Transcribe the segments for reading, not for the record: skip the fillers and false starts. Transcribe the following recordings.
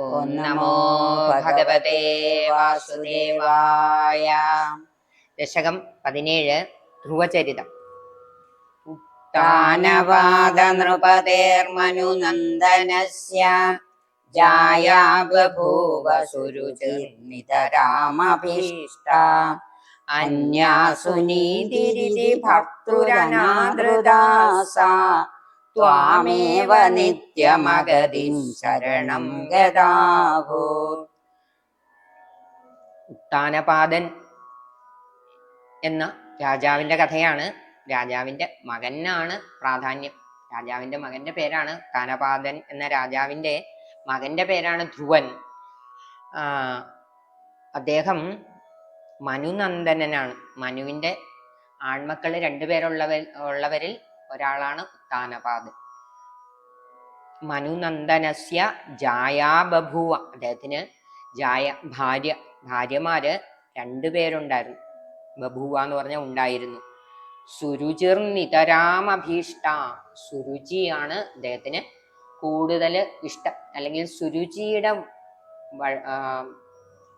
ഓം നമോ ഭഗവതേ വാസുദേവായ. ദശകം 17 ധ്രുവചരിതം. ഉത്ഥാനപാദ നൃപതേർമനുനന്ദനസ്യ ജായാ ബഭൂവ സുരുചിർനിതരാമഭീഷ്ട അന്യാസു നീതിരിതി ഭർത്തുരനാദൃതാ സാ ത്വാമേവ നിത്യമഗതിം ശരണം ഗതാഭൂ. ഉത്ഥാനപാദൻ എന്ന രാജാവിന്റെ കഥയാണ്. രാജാവിന്റെ മകനാണ് പ്രാധാന്യം. രാജാവിന്റെ മകന്റെ പേരാണ് ഉത്ഥാനപാദൻ എന്ന രാജാവിന്റെ മകന്റെ പേരാണ് ധ്രുവൻ. അദ്ദേഹം മനുനന്ദനനാണ്. മനുവിന്റെ ആൺമക്കള് രണ്ടുപേരുള്ളവരിൽ ഒരാളാണ് ഉത്ഥാനപാദൻ. മനുനന്ദനസ്യ ജായാ ബഭൂവ. അദ്ദേഹത്തിന് ഭാര്യമാര് രണ്ടുപേരുണ്ടായിരുന്നു. ബഭൂവ എന്ന് പറഞ്ഞാൽ ഉണ്ടായിരുന്നു. സുരുചിർ നിതരാമഭീഷ്ട. സുരുചിയാണ് അദ്ദേഹത്തിന് കൂടുതൽ ഇഷ്ടം, അല്ലെങ്കിൽ സുരുചിയുടെ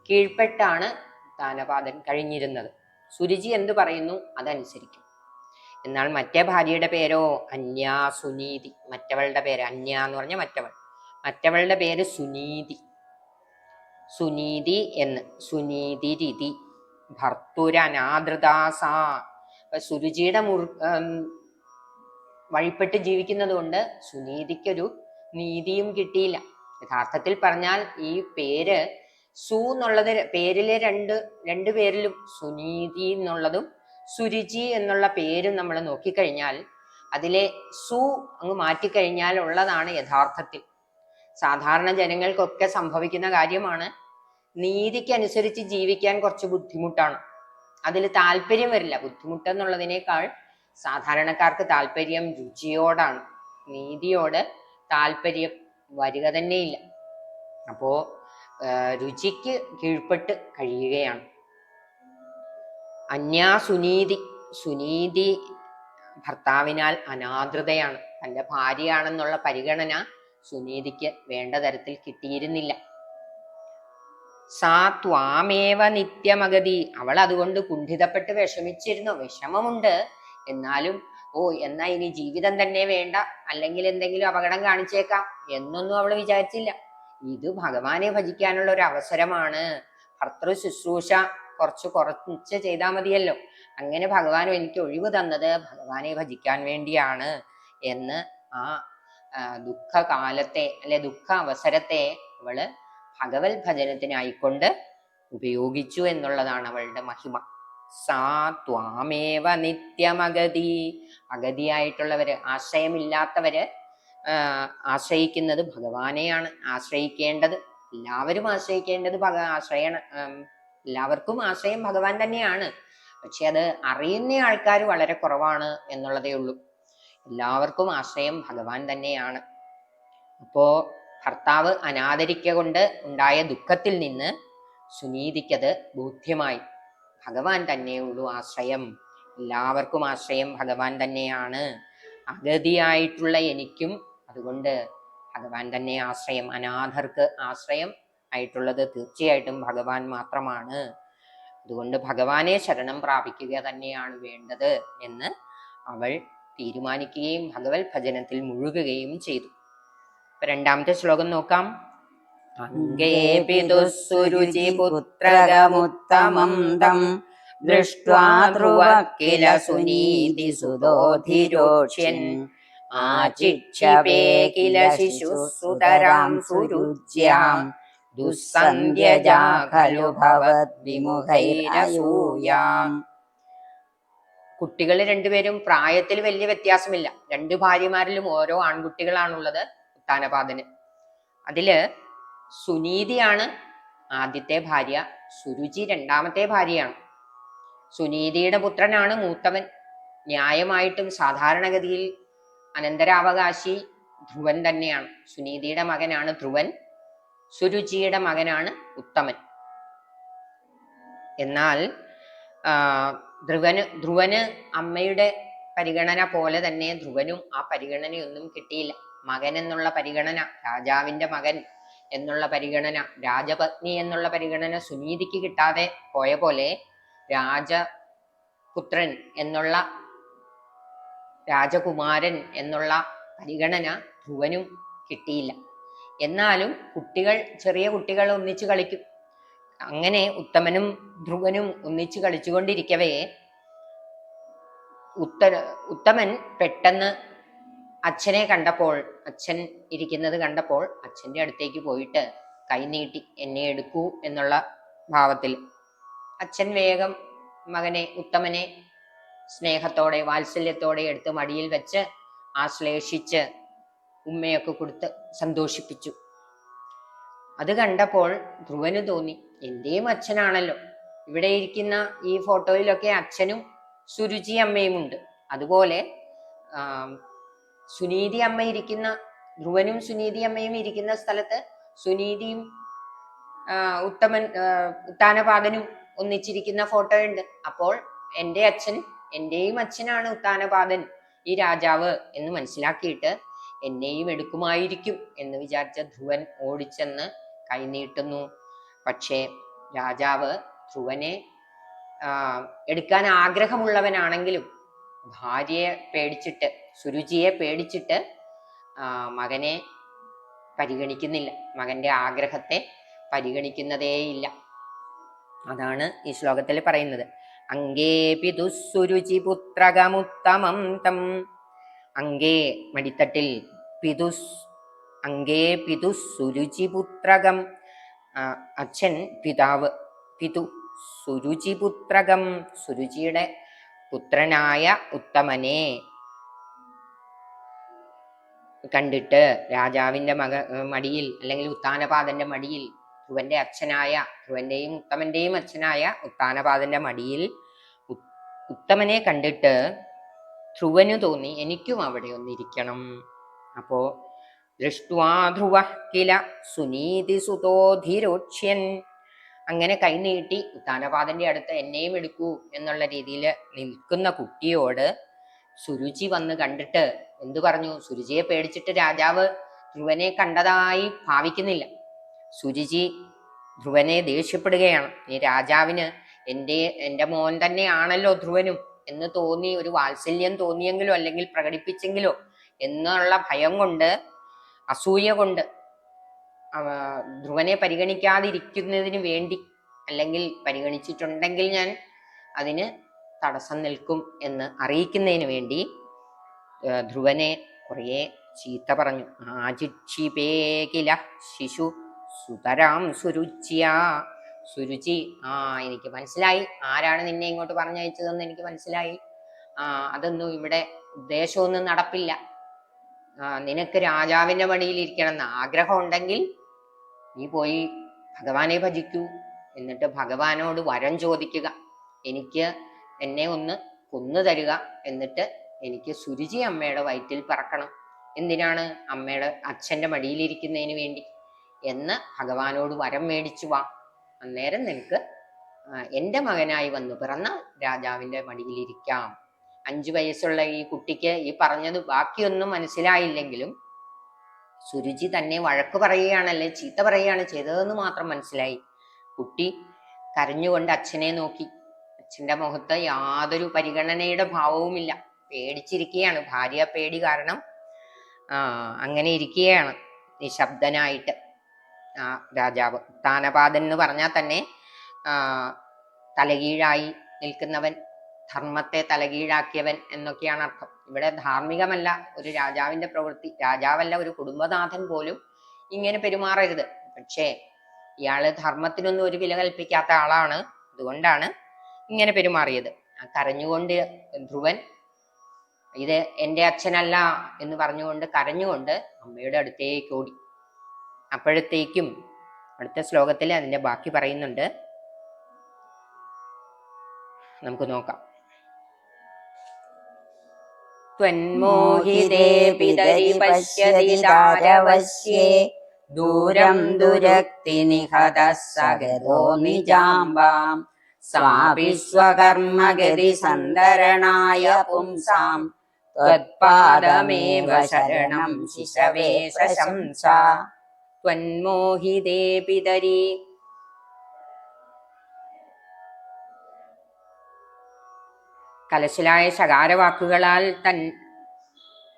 കീഴ്പ്പെട്ടാണ് ഉത്ഥാനപാദൻ കഴിഞ്ഞിരുന്നത്. സുരുചി എന്ത് പറയുന്നു അതനുസരിക്കും. എന്നാൽ മറ്റേ ഭാര്യയുടെ പേരോ അന്യാ സുനീതി. മറ്റവളുടെ പേര് അന്യ എന്ന് പറഞ്ഞ മറ്റവളുടെ പേര് സുനീതി. സുനീതി എന്ന് സുനീതി രീതി ഭർത്തുരനാദൃതാസ. സുരുചിയുടെ വഴിപ്പെട്ട് ജീവിക്കുന്നത് കൊണ്ട് സുനീതിക്കൊരു നീതിയും കിട്ടിയില്ല. യഥാർത്ഥത്തിൽ പറഞ്ഞാൽ ഈ പേര് സു എന്നുള്ളത് പേരിലെ രണ്ടു പേരിലും സുനീതി എന്നുള്ളതും സുരുചി എന്നുള്ള പേരും നമ്മൾ നോക്കിക്കഴിഞ്ഞാൽ അതിലെ സു അങ്ങ് മാറ്റിക്കഴിഞ്ഞാൽ ഉള്ളതാണ് യഥാർത്ഥത്തിൽ. സാധാരണ ജനങ്ങൾക്കൊക്കെ സംഭവിക്കുന്ന കാര്യമാണ്. നീതിക്കനുസരിച്ച് ജീവിക്കാൻ കുറച്ച് ബുദ്ധിമുട്ടാണ്. അതിൽ താല്പര്യം വരില്ല. ബുദ്ധിമുട്ടെന്നുള്ളതിനേക്കാൾ സാധാരണക്കാർക്ക് താല്പര്യം രുചിയോടാണ്. നീതിയോട് താല്പര്യം വരിക തന്നെയില്ല. അപ്പോ രുചിക്ക് കീഴ്പ്പെട്ട് കഴിയുകയാണ്. അന്യാ സുനീതി. സുനീതി ഭർത്താവിനാൽ അനാദൃതയാണ്. തന്റെ ഭാര്യയാണെന്നുള്ള പരിഗണന സുനീതിക്ക് വേണ്ട തരത്തിൽ കിട്ടിയിരുന്നില്ല. സാ ത്വാമേവ നിത്യമഗതി. അവൾ അതുകൊണ്ട് കുണ്ഠിതപ്പെട്ട് വിഷമിച്ചിരുന്നു. വിഷമമുണ്ട്. എന്നാലും എന്നാ ഇനി ജീവിതം തന്നെ വേണ്ട, അല്ലെങ്കിൽ എന്തെങ്കിലും അപകടം കാണിച്ചേക്കാം എന്നൊന്നും അവൾ വിചാരിച്ചില്ല. ഇത് ഭഗവാനെ ഭജിക്കാനുള്ള ഒരു അവസരമാണ്. ഭർത്തൃ ശുശ്രൂഷ കുറച്ച് ചെയ്താൽ മതിയല്ലോ. അങ്ങനെ ഭഗവാൻ എനിക്ക് ഒഴിവ് തന്നത് ഭഗവാനെ ഭജിക്കാൻ വേണ്ടിയാണ് എന്ന് ആ ദുഃഖകാലത്തെ ദുഃഖ അവസരത്തെ അവള് ഭഗവത് ഭജനത്തിനായിക്കൊണ്ട് ഉപയോഗിച്ചു എന്നുള്ളതാണ് അവളുടെ മഹിമ. സാ ത്വാമേവ നിത്യമഗതി. അഗതിയായിട്ടുള്ളവര്, ആശ്രയമില്ലാത്തവര് ആശ്രയിക്കുന്നത് ഭഗവാനെയാണ് ആശ്രയിക്കേണ്ടത്. എല്ലാവരും ആശ്രയിക്കേണ്ടത് എല്ലാവർക്കും ആശ്രയം ഭഗവാൻ തന്നെയാണ്. പക്ഷെ അത് അറിയുന്ന ആൾക്കാർ വളരെ കുറവാണ് എന്നുള്ളതേ ഉള്ളൂ. എല്ലാവർക്കും ആശ്രയം ഭഗവാൻ തന്നെയാണ്. അപ്പോ ഭർത്താവ് അനാദരിക്ക കൊണ്ട് ഉണ്ടായ ദുഃഖത്തിൽ നിന്ന് സുനീതിക്കത് ബോധ്യമായി. ഭഗവാൻ തന്നെയുള്ളൂ ആശ്രയം. എല്ലാവർക്കും ആശ്രയം ഭഗവാൻ തന്നെയാണ്. അഗതിയായിട്ടുള്ള എനിക്കും അതുകൊണ്ട് ഭഗവാൻ തന്നെ ആശ്രയം. അനാഥർക്ക് ആശ്രയം ആയിട്ടുള്ളത് തീർച്ചയായിട്ടും ഭഗവാൻ മാത്രമാണ്. അതുകൊണ്ട് ഭഗവാനെ ശരണം പ്രാപിക്കുക തന്നെയാണ് വേണ്ടത് എന്ന് അവൾ തീരുമാനിക്കുകയും ഭഗവത് ഭജനത്തിൽ മുഴുകുകയും ചെയ്തു. രണ്ടാമത്തെ ശ്ലോകം നോക്കാം. അംഗേപിതുസുരുചി പുത്രകമുത്തമം തം ദൃഷ്ട്വാ ധ്രുവ കില സുനീതി സുതോധിരോക്ഷ്യൻ ആചിക്ഷപേ കില ശിശുസുതരാം സുരുച്യാം ദുസ്സന്ധ്യജാ ഖലു ഭവദ്വിമുഖൈരസൂയാം. കുട്ടികൾ രണ്ടുപേരും പ്രായത്തിൽ വലിയ വ്യത്യാസമില്ല. രണ്ടു ഭാര്യമാരിലും ഓരോ ആൺകുട്ടികളാണുള്ളത് ഉത്ഥാനപാദന്. അതില് സുനീതിയാണ് ആദ്യത്തെ ഭാര്യ, സുരുചി രണ്ടാമത്തെ ഭാര്യയാണ്. സുനീതിയുടെ പുത്രനാണ് മൂത്തവൻ. ന്യായമായിട്ടും സാധാരണഗതിയിൽ അനന്തരാവകാശി ധ്രുവൻ തന്നെയാണ്. സുനീതിയുടെ മകനാണ് ധ്രുവൻ, സുരുചിയുടെ മകനാണ് ഉത്തമൻ. എന്നാൽ ധ്രുവന് അമ്മയുടെ പരിഗണന പോലെ തന്നെ ധ്രുവനും ആ പരിഗണനയൊന്നും കിട്ടിയില്ല. മകൻ എന്നുള്ള പരിഗണന, രാജാവിന്റെ മകൻ എന്നുള്ള പരിഗണന, രാജപത്നി എന്നുള്ള പരിഗണന സുനീതിക്ക് കിട്ടാതെ പോയ പോലെ രാജപുത്രൻ എന്നുള്ള, രാജകുമാരൻ എന്നുള്ള പരിഗണന ധ്രുവനും കിട്ടിയില്ല. എന്നാലും കുട്ടികൾ, ചെറിയ കുട്ടികൾ ഒന്നിച്ചു കളിക്കും. അങ്ങനെ ഉത്തമനും ധ്രുവനും ഒന്നിച്ചു കളിച്ചുകൊണ്ടിരിക്കവേ ഉത്തമൻ പെട്ടെന്ന് അച്ഛനെ കണ്ടപ്പോൾ, അച്ഛൻ ഇരിക്കുന്നത് കണ്ടപ്പോൾ അച്ഛൻ്റെ അടുത്തേക്ക് പോയിട്ട് കൈനീട്ടി എന്നെ എടുക്കൂ എന്നുള്ള ഭാവത്തിൽ. അച്ഛൻ വേഗം മകനെ, ഉത്തമനെ സ്നേഹത്തോടെ വാത്സല്യത്തോടെ എടുത്ത് മടിയിൽ വെച്ച് ആശ്ലേഷിച്ച് ഉമ്മയൊക്കെ കൊടുത്ത് സന്തോഷിപ്പിച്ചു. അത് കണ്ടപ്പോൾ ധ്രുവന് തോന്നി, എന്റെയും അച്ഛനാണല്ലോ. ഇവിടെ ഇരിക്കുന്ന ഈ ഫോട്ടോയിലൊക്കെ അച്ഛനും സുരുചി അമ്മയും ഉണ്ട്. അതുപോലെ സുനീതി അമ്മ ഇരിക്കുന്ന, ധ്രുവനും സുനീതി അമ്മയും ഇരിക്കുന്ന സ്ഥലത്ത് സുനീതിയും ഉത്താനപാദനും ഒന്നിച്ചിരിക്കുന്ന ഫോട്ടോ ഉണ്ട്. അപ്പോൾ എൻ്റെ അച്ഛൻ, എന്റെയും അച്ഛനാണ് ഉത്താനപാദൻ, ഈ രാജാവ് എന്ന് മനസ്സിലാക്കിയിട്ട് എന്നെയും എടുക്കുമായിരിക്കും എന്ന് വിചാരിച്ച ധ്രുവൻ ഓടിച്ചെന്ന് കൈനീട്ടുന്നു. പക്ഷേ രാജാവ് ധ്രുവനെ എടുക്കാൻ ആഗ്രഹമുള്ളവനാണെങ്കിലും ഭാര്യയെ പേടിച്ചിട്ട്, സുരുചിയെ പേടിച്ചിട്ട് മകനെ പരിഗണിക്കുന്നില്ല, മകന്റെ ആഗ്രഹത്തെ പരിഗണിക്കുന്നതേയില്ല. അതാണ് ഈ ശ്ലോകത്തിൽ പറയുന്നത്. അങ്കേ പിതുസുരുചി പുത്രകമുത്തമം തം. അങ്കേ മടിത്തട്ടിൽ, അങ്കേ പിതുസുരുചി പുത്രകം, അച്ഛൻ പിതാവ്, പിതു സുരുചി പുത്രകം, സുരുചിയുടെ പുത്രനായ ഉത്തമനെ കണ്ടിട്ട് രാജാവിന്റെ മടിയിൽ, അല്ലെങ്കിൽ ഉത്താനപാദന്റെ മടിയിൽ, ധ്രുവന്റെ അച്ഛനായ, ധ്രുവന്റെയും ഉത്തമന്റെയും അച്ഛനായ ഉത്താനപാദന്റെ മടിയിൽ ഉത്തമനെ കണ്ടിട്ട് ധ്രുവനു തോന്നി എനിക്കും അവിടെ ഒന്നിരിക്കണം. അപ്പോ ദൃഷ്ട്വാ ധ്രുവ കില സുനീതി സുതോധിരോക്ഷ്യൻ, അങ്ങനെ കൈനീട്ടി ഉത്താനപാദന്റെ അടുത്ത് എന്നെയും എടുക്കൂ എന്നുള്ള രീതിയിൽ നിൽക്കുന്ന കുട്ടിയോട് സുരുചി വന്ന് കണ്ടിട്ട് എന്തു പറഞ്ഞു? സുരുചിയെ പേടിച്ചിട്ട് രാജാവ് ധ്രുവനെ കണ്ടതായി ഭാവിക്കുന്നില്ല. സുരുചി ധ്രുവനെ ദേഷ്യപ്പെടുകയാണ്. ഈ രാജാവിന് എൻ്റെ മോൻ തന്നെയാണല്ലോ ധ്രുവനും എന്ന് തോന്നി, ഒരു വാത്സല്യം തോന്നിയെങ്കിലോ അല്ലെങ്കിൽ പ്രകടിപ്പിച്ചെങ്കിലോ എന്നുള്ള ഭയം കൊണ്ട്, അസൂയ കൊണ്ട് ധ്രുവനെ പരിഗണിക്കാതിരിക്കുന്നതിന് വേണ്ടി, അല്ലെങ്കിൽ പരിഗണിച്ചിട്ടുണ്ടെങ്കിൽ ഞാൻ അതിന് തടസ്സം നിൽക്കും എന്ന് അറിയിക്കുന്നതിന് വേണ്ടി ധ്രുവനെ കുറേ ചീത്ത പറഞ്ഞു. ആജിക്ഷിപേകില ശിശു സുതരാം സുരുചിയ. സുരുചി, എനിക്ക് മനസ്സിലായി, ആരാണ് നിന്നെ ഇങ്ങോട്ട് പറഞ്ഞയച്ചതെന്ന് എനിക്ക് മനസ്സിലായി. അതൊന്നും ഇവിടെ ഉദ്ദേശമൊന്നും നടപ്പില്ല. നിനക്ക് രാജാവിന്റെ മടിയിൽ ഇരിക്കണം എന്ന് ആഗ്രഹം ഉണ്ടെങ്കിൽ നീ പോയി ഭഗവാനെ ഭജിക്കൂ, എന്നിട്ട് ഭഗവാനോട് വരം ചോദിക്കുക, എനിക്ക് എന്നെ ഒന്ന് കൊന്നു തരിക, എന്നിട്ട് എനിക്ക് സുരുചി അമ്മയുടെ വയറ്റിൽ പറക്കണം. എന്തിനാണ്? അമ്മയുടെ അച്ഛൻ്റെ മടിയിലിരിക്കുന്നതിന് വേണ്ടി എന്ന് ഭഗവാനോട് വരം മേടിച്ചു വാ. അന്നേരം നിനക്ക് എൻ്റെ മകനായി വന്നു പിറന്ന രാജാവിൻ്റെ മടിയിലിരിക്കാം. 5 വയസ്സുള്ള ഈ കുട്ടിക്ക് ഈ പറഞ്ഞത് ബാക്കിയൊന്നും മനസ്സിലായില്ലെങ്കിലും സുരുചി തന്നെ വഴക്ക് പറയുകയാണല്ലേ, ചീത്ത പറയുകയാണ് ചെയ്തതെന്ന് മാത്രം മനസ്സിലായി. കുട്ടി കരഞ്ഞുകൊണ്ട് അച്ഛനെ നോക്കി. അച്ഛൻ്റെ മുഖത്ത് യാതൊരു പരിഗണനയുടെ ഭാവവുമില്ല, പേടിച്ചിരിക്കുകയാണ്. ഭാര്യ പേടി കാരണം അങ്ങനെ ഇരിക്കുകയാണ് നിശബ്ദനായിട്ട്. രാജാവ് ഉത്താനപാദൻ എന്ന് പറഞ്ഞാൽ തന്നെ തലകീഴായി നിൽക്കുന്നവൻ, ധർമ്മത്തെ തലകീഴാക്കിയവൻ എന്നൊക്കെയാണ് അർത്ഥം. ഇവിടെ ധാർമ്മികമല്ല ഒരു രാജാവിന്റെ പ്രവൃത്തി. രാജാവല്ല, ഒരു കുടുംബനാഥൻ പോലും ഇങ്ങനെ പെരുമാറരുത്. പക്ഷേ ഇയാള് ധർമ്മത്തിനൊന്നും ഒരു വില കൽപ്പിക്കാത്ത ആളാണ്, അതുകൊണ്ടാണ് ഇങ്ങനെ പെരുമാറിയത്. കരഞ്ഞുകൊണ്ട് ധ്രുവൻ ഇത് എൻ്റെ അച്ഛനല്ല എന്ന് പറഞ്ഞുകൊണ്ട് കരഞ്ഞുകൊണ്ട് അമ്മയുടെ അടുത്തേക്ക് ഓടി. അപ്പോഴത്തേക്കും അടുത്ത ശ്ലോകത്തിൽ അതിന്റെ ബാക്കി പറയുന്നുണ്ട്, നമുക്ക് നോക്കാം. ത്വന്മോഹിതേ പിതരി പശ്യതി താരവശ്യേ ദൂരം ദുരക്തി നിഹതഃ സഗതോ നിജാംബാം സ്വാപി സ്വകർമ്മഗതി സന്തരണായ പുംസാം ത്വത്പാദമേവ ശരണം ശിശവേ ശംസ. ത്വന്മോഹിതേ പിതരി. കലശലായ ശകാരവാക്കുകളാൽ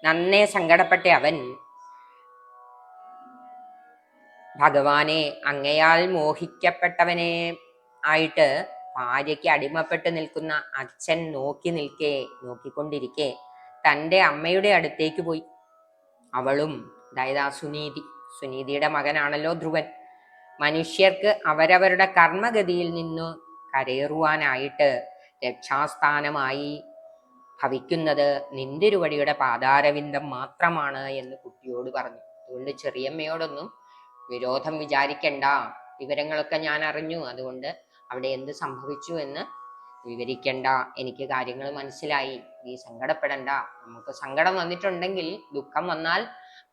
നന്നേ സങ്കടപ്പെട്ട അവൻ ഭഗവാനെ അങ്ങയാൽ മോഹിക്കപ്പെട്ടവനെ ആയിട്ട് ഭാര്യയ്ക്ക് അടിമപ്പെട്ട് നിൽക്കുന്ന അച്ഛൻ നോക്കിക്കൊണ്ടിരിക്കെ തൻ്റെ അമ്മയുടെ അടുത്തേക്ക് പോയി. അവളും, അതായത് ആ സുനീതിയുടെ മകനാണല്ലോ ധ്രുവൻ, മനുഷ്യർക്ക് അവരവരുടെ കർമ്മഗതിയിൽ നിന്ന് കരയേറുവാനായിട്ട് രക്ഷാസ്ഥാനമായി ഭവിക്കുന്നത് നിന്തിരുവടിയുടെ പാതാരവിന്ദം മാത്രമാണ് എന്ന് കുട്ടിയോട് പറഞ്ഞു. അതുകൊണ്ട് ചെറിയമ്മയോടൊന്നും വിരോധം വിചാരിക്കണ്ട, വിവരങ്ങളൊക്കെ ഞാൻ അറിഞ്ഞു, അതുകൊണ്ട് അവിടെ എന്ത് സംഭവിച്ചു എന്ന് വിവരിക്കണ്ട, എനിക്ക് കാര്യങ്ങൾ മനസ്സിലായി, നീ സങ്കടപ്പെടണ്ട. നമുക്ക് സങ്കടം വന്നിട്ടുണ്ടെങ്കിൽ, ദുഃഖം വന്നാൽ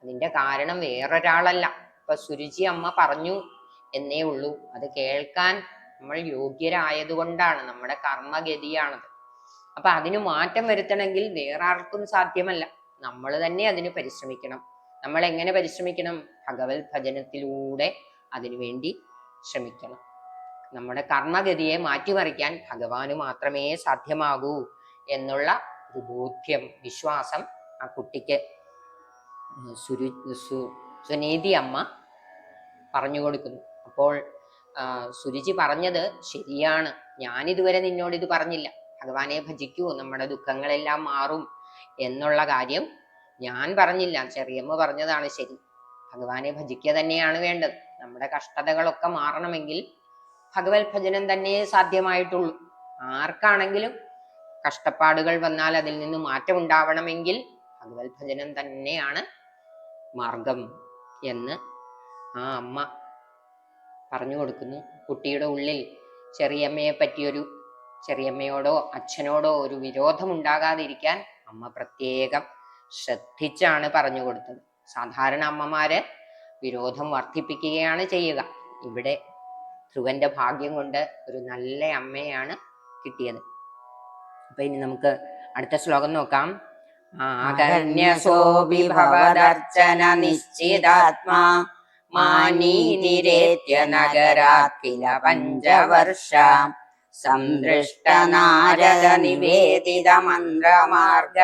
അതിന്റെ കാരണം വേറൊരാളല്ല. ഇപ്പൊ സുരുചി അമ്മ പറഞ്ഞു എന്നേ ഉള്ളൂ, അത് കേൾക്കാൻ നമ്മൾ യോഗ്യരായതുകൊണ്ടാണ്, നമ്മുടെ കർമ്മഗതിയാണത്. അപ്പൊ അതിന് മാറ്റം വരുത്തണമെങ്കിൽ വേറെ ആർക്കും സാധ്യമല്ല, നമ്മൾ തന്നെ അതിന് പരിശ്രമിക്കണം. നമ്മൾ എങ്ങനെ പരിശ്രമിക്കണം? ഭഗവത് ഭജനത്തിലൂടെ അതിനുവേണ്ടി ശ്രമിക്കണം. നമ്മുടെ കർമ്മഗതിയെ മാറ്റിമറിക്കാൻ ഭഗവാന് മാത്രമേ സാധ്യമാകൂ എന്നുള്ള ഒരു ബോധ്യം, വിശ്വാസം ആ കുട്ടിക്ക് സുനീതി അമ്മ പറഞ്ഞു കൊടുക്കുന്നു. അപ്പോൾ സുരുചി പറഞ്ഞത് ശരിയാണ്, ഞാനിതുവരെ നിന്നോട് ഇത് പറഞ്ഞില്ല, ഭഗവാനെ ഭജിക്കൂ, നമ്മുടെ ദുഃഖങ്ങളെല്ലാം മാറും എന്നുള്ള കാര്യം ഞാൻ പറഞ്ഞില്ല, ചെറിയമ്മ പറഞ്ഞതാണ് ശരി. ഭഗവാനെ ഭജിക്കുക തന്നെയാണ് വേണ്ടത്. നമ്മുടെ കഷ്ടതകളൊക്കെ മാറണമെങ്കിൽ ഭഗവത് ഭജനം തന്നെ സാധ്യമായിട്ടുള്ളൂ. ആർക്കാണെങ്കിലും കഷ്ടപ്പാടുകൾ വന്നാൽ അതിൽ നിന്ന് മാറ്റം ഉണ്ടാവണമെങ്കിൽ ഭഗവത് ഭജനം തന്നെയാണ് മാർഗം എന്ന് ആ അമ്മ പറഞ്ഞു കൊടുക്കുന്നു. കുട്ടിയുടെ ഉള്ളിൽ ചെറിയമ്മയോടോ അച്ഛനോടോ ഒരു വിരോധം ഉണ്ടാകാതിരിക്കാൻ അമ്മ പ്രത്യേകം ശ്രദ്ധിച്ചാണ് പറഞ്ഞു കൊടുത്തത്. സാധാരണ അമ്മമാര് വിരോധം വർദ്ധിപ്പിക്കുകയാണ് ചെയ്യുക. ഇവിടെ ധ്രുവന്റെ ഭാഗ്യം കൊണ്ട് ഒരു നല്ല അമ്മയാണ് കിട്ടിയത്. അപ്പൊ ഇനി നമുക്ക് അടുത്ത ശ്ലോകം നോക്കാം. ആകർണ്യസോപി ഭവദർച്ചന നിശ്ചിതാത്മാ മാനീതിരേത്യ നഗരാത് കില പഞ്ചവർഷ സംദൃഷ്ട നാരദ നിവേദിത മന്ത്രമാർഗ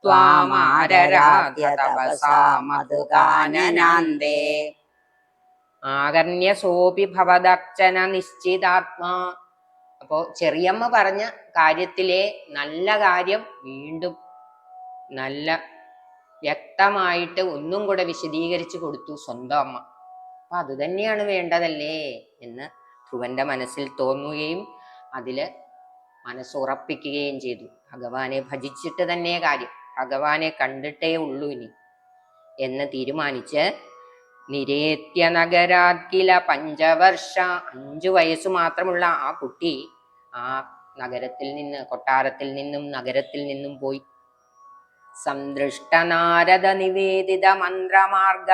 ത്വാമാരാധ്യ തപസാ മധുകാനനാന്തേ. ആകർണ്യസോപി ഭവദർച്ചന നിശ്ചിതാത്മാ. അപ്പോ ചെറിയമ്മ പറഞ്ഞ കാര്യത്തിലെ നല്ല കാര്യം വീണ്ടും നല്ല വ്യക്തമായിട്ട് ഒന്നും കൂടെ വിശദീകരിച്ചു കൊടുത്തു സ്വന്തം അമ്മ. അപ്പൊ അത് തന്നെയാണ് വേണ്ടതല്ലേ എന്ന് ധ്രുവന്റെ മനസ്സിൽ തോന്നുകയും അതില് മനസ്സുറപ്പിക്കുകയും ചെയ്തു. ഭഗവാനെ ഭജിച്ചിട്ട് തന്നെ കാര്യം, ഭഗവാനെ കണ്ടിട്ടേ ഉള്ളൂ ഇനി എന്ന് തീരുമാനിച്ച് നിരേത്യ നഗരാക്കില പഞ്ചവർഷ, 5 വയസ്സ് മാത്രമുള്ള ആ കുട്ടി ആ കൊട്ടാരത്തിൽ നിന്നും നഗരത്തിൽ നിന്നും പോയി. സംദൃഷ്ട നാരദ നിവേദിത മന്ത്രമാർഗ,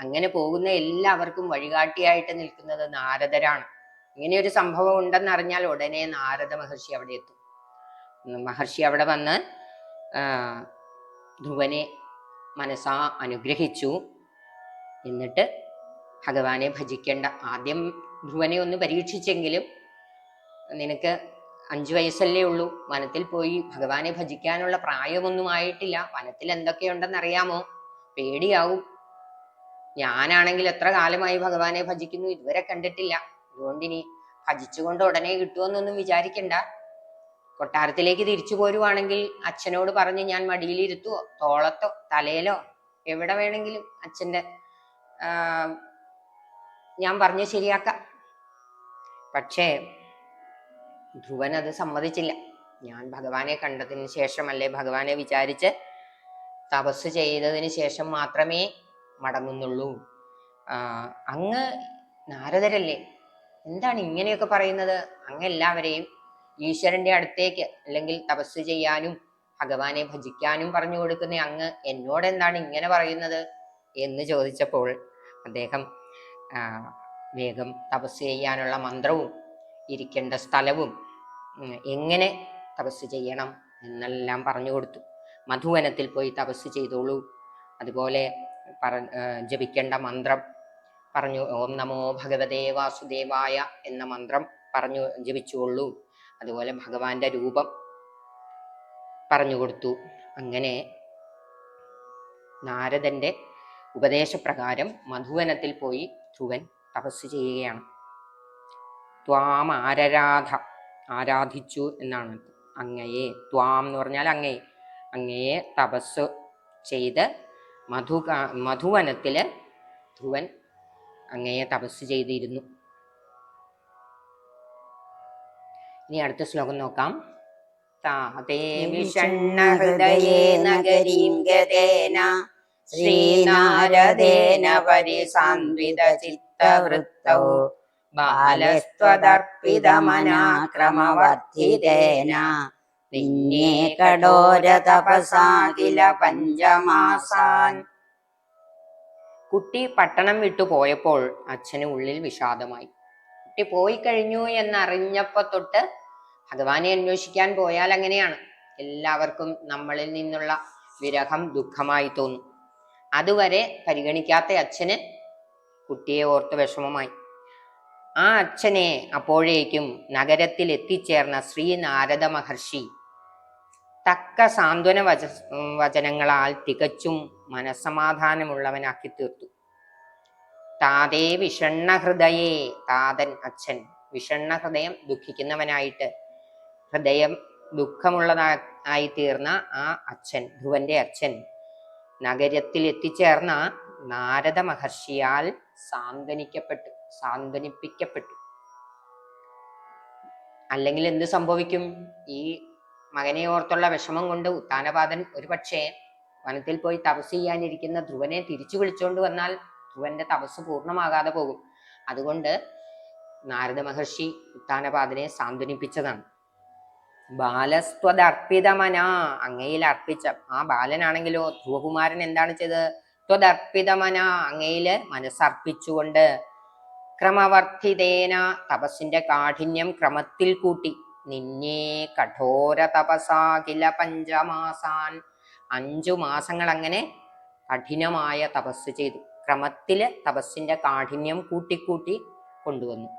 അങ്ങനെ പോകുന്ന എല്ലാവർക്കും വഴികാട്ടിയായിട്ട് നിൽക്കുന്നത് നാരദരാണ്. ഇങ്ങനെ ഒരു സംഭവം ഉണ്ടെന്നറിഞ്ഞാൽ ഉടനെ നാരദ മഹർഷി അവിടെ എത്തും. മഹർഷി അവിടെ വന്ന് ധ്രുവനെ മനസ്സാ അനുഗ്രഹിച്ചു. എന്നിട്ട് ഭഗവാനെ ഭജിക്കേണ്ട, ആദ്യം ധ്രുവനെ ഒന്ന് പരീക്ഷിച്ചെങ്കിലും നിനക്ക് 5 വയസ്സല്ലേ ഉള്ളൂ, വനത്തിൽ പോയി ഭഗവാനെ ഭജിക്കാനുള്ള പ്രായമൊന്നും ആയിട്ടില്ല, വനത്തിൽ എന്തൊക്കെയുണ്ടെന്നറിയാമോ, പേടിയാവും. ഞാനാണെങ്കിൽ എത്ര കാലമായി ഭഗവാനെ ഭജിക്കുന്നു, ഇതുവരെ കണ്ടിട്ടില്ല, അതുകൊണ്ട് ഇനി ഭജിച്ചുകൊണ്ട് ഉടനെ കിട്ടുമെന്നൊന്നും വിചാരിക്കണ്ട. കൊട്ടാരത്തിലേക്ക് തിരിച്ചു പോരുവാണെങ്കിൽ അച്ഛനോട് പറഞ്ഞ് ഞാൻ മടിയിലിരുത്തുവോ, തോളത്തോ തലയിലോ എവിടെ വേണമെങ്കിലും അച്ഛൻ്റെ ഞാൻ പറഞ്ഞ് ശരിയാക്കാം. പക്ഷേ ധ്രുവൻ അത് സമ്മതിച്ചില്ല. ഞാൻ ഭഗവാനെ കണ്ടതിന് ശേഷമല്ലേ, ഭഗവാനെ വിചാരിച്ച് തപസ് ചെയ്തതിന് ശേഷം മാത്രമേ മടങ്ങുന്നുള്ളൂ. അങ്ങ് നാരദരല്ലേ, എന്താണ് ഇങ്ങനെയൊക്കെ പറയുന്നത്? അങ്ങ് എല്ലാവരെയും ഈശ്വരന്റെ അടുത്തേക്ക് അല്ലെങ്കിൽ തപസ് ചെയ്യാനും ഭഗവാനെ ഭജിക്കാനും പറഞ്ഞു കൊടുക്കുന്ന അങ്ങ് എന്നോട് എന്താണ് ഇങ്ങനെ പറയുന്നത് എന്ന് ചോദിച്ചപ്പോൾ അദ്ദേഹം വേഗം തപസ് ചെയ്യാനുള്ള മന്ത്രവും ഇരിക്കേണ്ട സ്ഥലവും എങ്ങനെ തപസ് ചെയ്യണം എന്നെല്ലാം പറഞ്ഞു കൊടുത്തു. മധുവനത്തിൽ പോയി തപസ് ചെയ്തോളൂ, അതുപോലെ ജപിക്കേണ്ട മന്ത്രം പറഞ്ഞു. ഓം നമോ ഭഗവതേ വാസുദേവായ എന്ന മന്ത്രം പറഞ്ഞു ജപിച്ചുകൊള്ളൂ. അതുപോലെ ഭഗവാന്റെ രൂപം പറഞ്ഞു കൊടുത്തു. അങ്ങനെ നാരദന്റെ ഉപദേശപ്രകാരം മധുവനത്തിൽ പോയി ധ്രുവൻ തപസ് ചെയ്യുകയാണ്. ത്വാം ആരാധിച്ചു എന്നാണ്. അങ്ങയെ, ത്വാം എന്ന് പറഞ്ഞാൽ അങ്ങയെ തപസ് ചെയ്ത് മധുവനത്തില് ധ്രുവൻ അങ്ങയെ തപസ് ചെയ്തിരുന്നു. ഇനി അടുത്ത ശ്ലോകം നോക്കാം. താതേ വിഷണ്ണഹൃദയേ നഗരീം ഗതേന ശ്രീനാരദേന പരിസാന്വിത ചിത്തവൃത്തൗ ബാലസ്ത്വദർപ്പിതമനാക്രമവർദ്ധിതേന നിന്യേ കഠോര തപസാ കില പഞ്ചമാസാൻ. കുട്ടി പട്ടണം വിട്ടു പോയപ്പോൾ അച്ഛന് ഉള്ളിൽ വിഷാദമായി. കുട്ടി പോയി കഴിഞ്ഞു എന്നറിഞ്ഞപ്പോ തൊട്ട് ഭഗവാനെ അന്വേഷിക്കാൻ പോയാൽ അങ്ങനെയാണ്, എല്ലാവർക്കും നമ്മളിൽ നിന്നുള്ള വിരഹം ദുഃഖമായി തോന്നും. അതുവരെ പരിഗണിക്കാത്ത അച്ഛന് കുട്ടിയെ ഓർത്ത് വിഷമമായി. ആ അച്ഛനെ അപ്പോഴേക്കും നഗരത്തിൽ എത്തിച്ചേർന്ന ശ്രീനാരദ മഹർഷി തക്ക സാന്ത്വന വചനങ്ങളാൽ തികച്ചും മനസ്സമാധാനമുള്ളവനാക്കി തീർത്തു. താതേ വിഷണ്ണഹൃദയേ, താതൻ അച്ഛൻ, വിഷണ്ണ ഹൃദയം ദുഃഖിക്കുന്നവനായിട്ട്, ഹൃദയം ദുഃഖമുള്ളതായി തീർന്ന ആ അച്ഛൻ, ധ്രുവന്റെ അച്ഛൻ നഗരത്തിൽ എത്തിച്ചേർന്ന നാരദ മഹർഷിയാൽ സാന്ത്വനിപ്പിക്കപ്പെട്ടു. അല്ലെങ്കിൽ എന്ത് സംഭവിക്കും? ഈ മകനെ ഓർത്തുള്ള വിഷമം കൊണ്ട് ഉത്താനപാദൻ ഒരു പക്ഷേ വനത്തിൽ പോയി തപസ് ചെയ്യാനിരിക്കുന്ന ധ്രുവനെ തിരിച്ചു വിളിച്ചുകൊണ്ട് വന്നാൽ ധ്രുവന്റെ തപസ് പൂർണ്ണമാകാതെ പോകും. അതുകൊണ്ട് നാരദ മഹർഷി ഉത്താനപാദനെ സാന്ത്വനിപ്പിച്ചതാണ്. ബാലസ്ത്വദർപ്പിതമന, അങ്ങയിൽ അർപ്പിച്ച ആ ബാലനാണെങ്കിലോ ധ്രുവകുമാരൻ എന്താണ് ചെയ്തത്? ത്വദർപ്പിതമന, അങ്ങയില് മനസ്സർപ്പിച്ചുകൊണ്ട് ക്രമവർദ്ധിതേന, തപസ്സിന്റെ കാഠിന്യം ക്രമത്തിൽ കൂട്ടി, നിന്നേ കഠോര തപസാ കില പഞ്ചമാസാൻ, 5 മാസങ്ങൾ അങ്ങനെ കഠിനമായ തപസ് ചെയ്തു. ക്രമത്തില് തപസ്സിന്റെ കാഠിന്യം കൂട്ടിക്കൂട്ടി കൊണ്ടുവന്നു.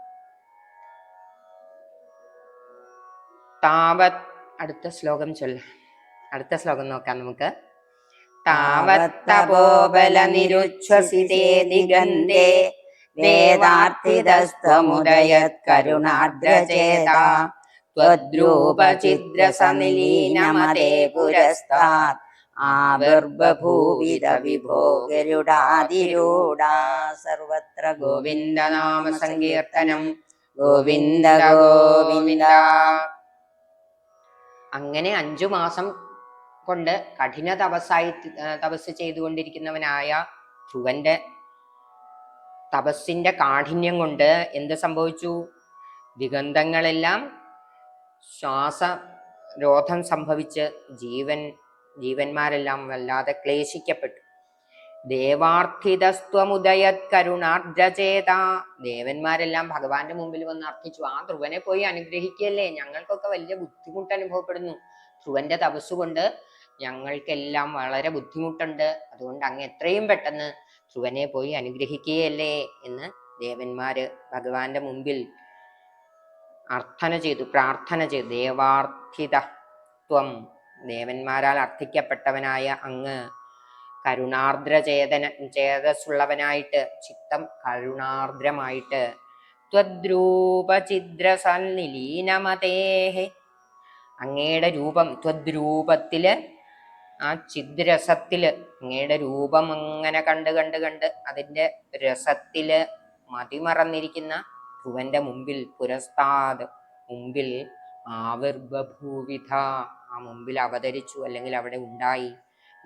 അടുത്ത ശ്ലോകം അടുത്ത ശ്ലോകം നോക്കാം നമുക്ക്. താവത്തപോബല നിരുച്ഛ്വസിതേ ദിഗന്ധേ വേദാർത്ഥിതസ്തമുദയത് കരുണാർദ്രചേതാ ത്വദ്രൂപഛിദ്രസനിലീനമതേ പുരസ്താത് ആവിർബഭൂവിത വിഭോ ഗരുഡാതിരൂഢാ. സർവത്ര ഗോവിന്ദ നാമ സങ്കീർത്തനം, ഗോവിന്ദ ഗോവിന്ദ. അങ്ങനെ 5 മാസം കൊണ്ട് കഠിന തപസ് ചെയ്തുകൊണ്ടിരിക്കുന്നവനായ ധ്രുവന്റെ തപസ്സിന്റെ കാഠിന്യം കൊണ്ട് എന്ത് സംഭവിച്ചു? ദിഗന്ധങ്ങളെല്ലാം ശ്വാസരോധം സംഭവിച്ച് ജീവന്മാരെല്ലാം വല്ലാതെ ക്ലേശിക്കപ്പെട്ടു. ദേവാർത്ഥിതസ്ത്വമുദയത് കരുണാർദ്രചേത, ദേവന്മാരെല്ലാം ഭഗവാന്റെ മുമ്പിൽ വന്ന് അർത്ഥിച്ചു, ആ ധ്രുവനെ പോയി അനുഗ്രഹിക്കുകയല്ലേ, ഞങ്ങൾക്കൊക്കെ വലിയ ബുദ്ധിമുട്ട് അനുഭവപ്പെടുന്നു, ധ്രുവന്റെ തപസ്സുകൊണ്ട് ഞങ്ങൾക്കെല്ലാം വളരെ ബുദ്ധിമുട്ടുണ്ട്, അതുകൊണ്ട് അങ്ങ് എത്രയും പെട്ടെന്ന് ധ്രുവനെ പോയി അനുഗ്രഹിക്കുകയല്ലേ എന്ന് ദേവന്മാര് ഭഗവാന്റെ മുമ്പിൽ പ്രാർത്ഥന ചെയ്തു. ദേവാർത്ഥിതത്വം, ദേവന്മാരാൽ അർത്ഥിക്കപ്പെട്ടവനായ അങ്ങ് ചേതസ്സുള്ളവനായിട്ട്, ചിത്തം കരുണാർദ്രമായിട്ട്, ത്വദ്രൂപഛിദ്രസൽനിലീനമതേഹേ, അങ്ങയുടെ രൂപം ത്വദ്രൂപത്തില്, ആ ചിദ്രസത്തില്, അങ്ങയുടെ രൂപം അങ്ങനെ കണ്ട് അതിന്റെ രസത്തില് മതിമറന്നിരിക്കുന്ന ധ്രുവന്റെ മുമ്പിൽ, പുരസ്താത് മുമ്പിൽ, ആവിർബഭൂവിധ ആ മുമ്പിൽ അവതരിച്ചു, അല്ലെങ്കിൽ അവിടെ ഉണ്ടായി.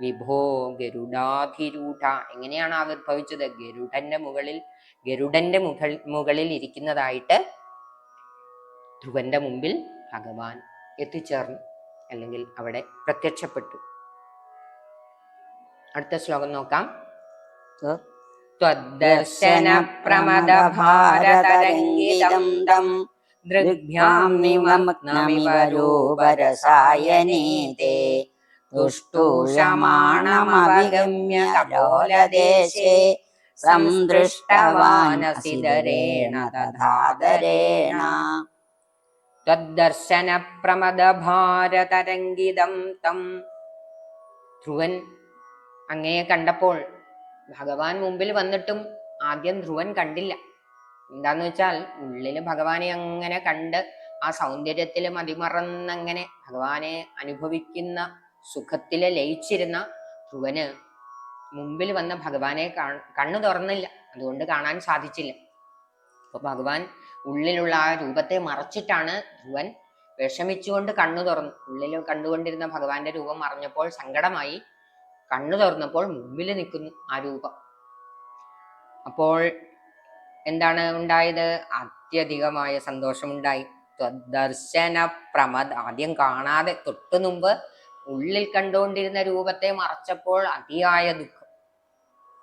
വിഭോ ഗരുഡാധിരൂഢ, എങ്ങനെയാണ് ആവിർഭവിച്ചത്? ഗരുഡന്റെ മുകളിൽ ഇരിക്കുന്നതായിട്ട് ധ്രുവന്റെ മുമ്പിൽ ഭഗവാൻ എത്തിച്ചേർന്നു, അല്ലെങ്കിൽ അവിടെ പ്രത്യക്ഷപ്പെട്ടു. അടുത്ത ശ്ലോകം നോക്കാം. ത്വദ്ദർശന പ്രമദ ഭാരതരംഗിതം തം ദൃഗ്ഭ്യാം നിമഗ്നമിവ രൂപരസായനീതേ തുഷ്ടൂഷമാണമവിഗമ്യ ലോലദേശേ സംദൃഷ്ടവാനസിതരേണ തഥാദരേണ. ത്വദ്ദർശന പ്രമദ ഭാരതരംഗിതം തം. ധ്രുവൻ അങ്ങയെ കണ്ടപ്പോൾ, ഭഗവാൻ മുമ്പിൽ വന്നിട്ടും ആദ്യം ധ്രുവൻ കണ്ടില്ല. എന്താന്ന് വെച്ചാൽ ഉള്ളില് ഭഗവാനെ അങ്ങനെ കണ്ട് ആ സൗന്ദര്യത്തില് മതിമറന്നങ്ങനെ ഭഗവാനെ അനുഭവിക്കുന്ന സുഖത്തില് ലയിച്ചിരുന്ന ധ്രുവന് മുമ്പിൽ വന്ന ഭഗവാനെ കണ്ണു തുറന്നില്ല. അതുകൊണ്ട് കാണാൻ സാധിച്ചില്ല. അപ്പൊ ഭഗവാൻ ഉള്ളിലുള്ള ആ രൂപത്തെ മറച്ചിട്ടാണ് ധ്രുവൻ വിഷമിച്ചുകൊണ്ട് കണ്ണു തുറന്നു. ഉള്ളിൽ കണ്ടുകൊണ്ടിരുന്ന ഭഗവാന്റെ രൂപം മറഞ്ഞപ്പോൾ സങ്കടമായി. കണ്ണു തുറന്നപ്പോൾ മുമ്പിൽ നിൽക്കുന്നു ആ രൂപം. അപ്പോൾ എന്താണ് ഉണ്ടായത്? അത്യധികമായ സന്തോഷമുണ്ടായി. ത്വദ്ദർശന പ്രമദ, ആദ്യം കാണാതെ തൊട്ടു മുമ്പ് ഉള്ളിൽ കണ്ടുകൊണ്ടിരുന്ന രൂപത്തെ മറച്ചപ്പോൾ അതിയായ ദുഃഖം.